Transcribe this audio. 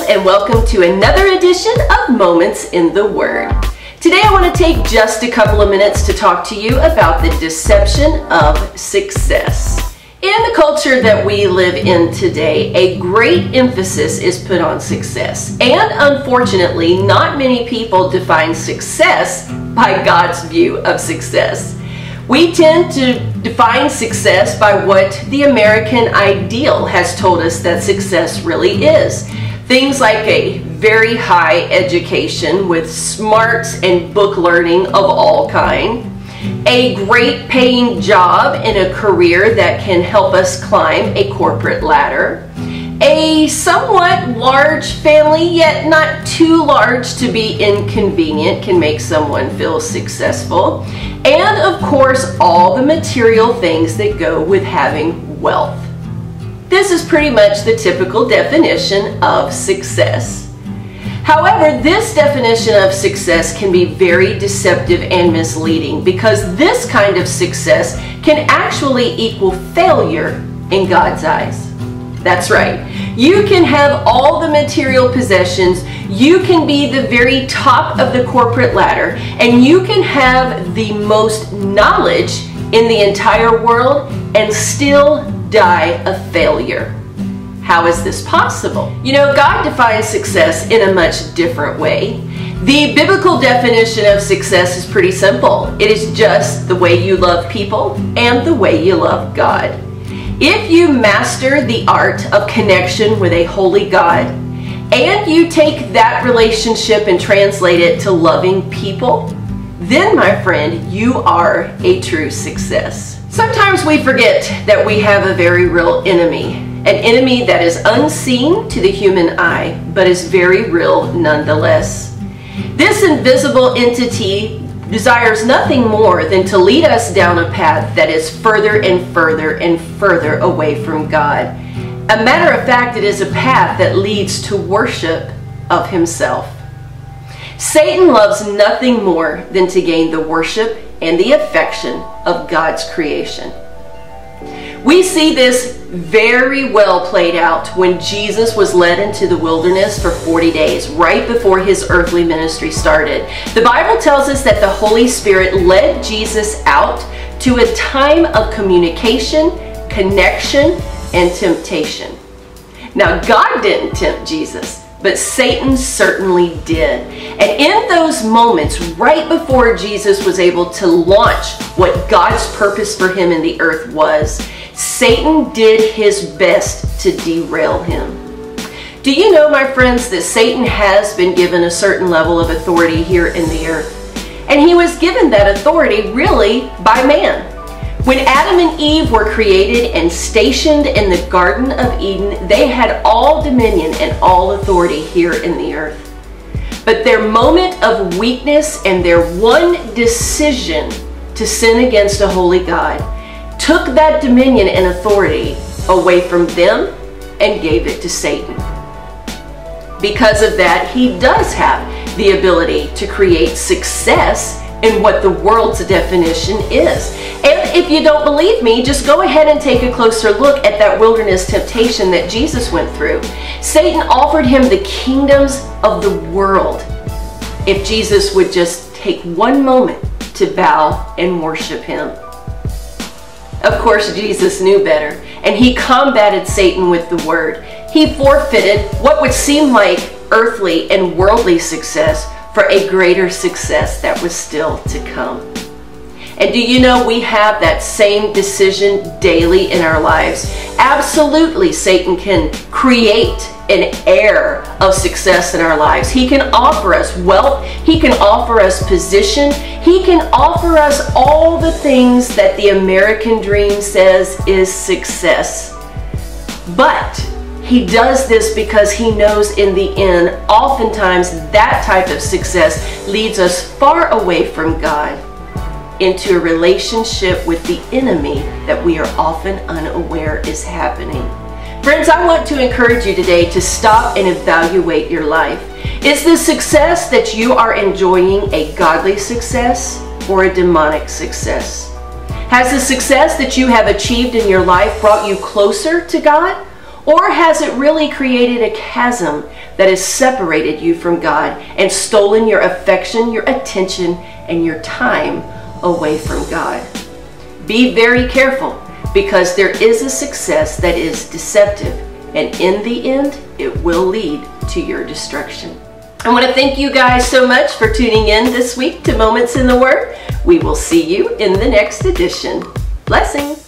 and welcome to another edition of Moments in the Word. Today I want to take just a couple of minutes to talk to you about the deception of success. In the culture that we live in today, a great emphasis is put on success. And unfortunately, not many people define success by God's view of success. We tend to define success by what the American ideal has told us that success really is. Things like a very high education with smarts and book learning of all kind, a great paying job in a career that can help us climb a corporate ladder, a somewhat large family, yet not too large to be inconvenient, can make someone feel successful, and of course all the material things that go with having wealth. This is pretty much the typical definition of success. However, this definition of success can be very deceptive and misleading because this kind of success can actually equal failure in God's eyes. That's right. You can have all the material possessions, you can be the very top of the corporate ladder, and you can have the most knowledge in the entire world and still die a failure. How is this possible? You know, God defines success in a much different way. The biblical definition of success is pretty simple. It is just the way you love people and the way you love God. If you master the art of connection with a holy God, and you take that relationship and translate it to loving people, then, my friend, you are a true success. Sometimes we forget that we have a very real enemy, an enemy that is unseen to the human eye, but is very real nonetheless. This invisible entity desires nothing more than to lead us down a path that is further and further and further away from God. A matter of fact, it is a path that leads to worship of himself. Satan loves nothing more than to gain the worship and the affection of God's creation. We see this very well played out when Jesus was led into the wilderness for 40 days, right before his earthly ministry started. The Bible tells us that the Holy Spirit led Jesus out to a time of communication, connection, and temptation. Now, God didn't tempt Jesus, but Satan certainly did. And in those moments, right before Jesus was able to launch what God's purpose for him in the earth was, Satan did his best to derail him. Do you know, my friends, that Satan has been given a certain level of authority here in the earth? And he was given that authority really by man. When Adam and Eve were created and stationed in the Garden of Eden, they had all dominion and all authority here in the earth. But their moment of weakness and their one decision to sin against a holy God took that dominion and authority away from them and gave it to Satan. Because of that, he does have the ability to create success in what the world's definition is. And if you don't believe me, just go ahead and take a closer look at that wilderness temptation that Jesus went through. Satan offered him the kingdoms of the world if Jesus would just take one moment to bow and worship him. Of course, Jesus knew better, and he combated Satan with the word. He forfeited what would seem like earthly and worldly success for a greater success that was still to come. And do you know we have that same decision daily in our lives? Absolutely, Satan can create an air of success in our lives. He can offer us wealth. He can offer us position. He can offer us all the things that the American dream says is success. But he does this because he knows in the end, oftentimes that type of success leads us far away from God into a relationship with the enemy that we are often unaware is happening. Friends, I want to encourage you today to stop and evaluate your life. Is the success that you are enjoying a godly success or a demonic success? Has the success that you have achieved in your life brought you closer to God? Or has it really created a chasm that has separated you from God and stolen your affection, your attention, and your time away from God. Be very careful, because there is a success that is deceptive, and in the end, it will lead to your destruction. I want to thank you guys so much for tuning in this week to Moments in the Word. We will see you in the next edition. Blessings.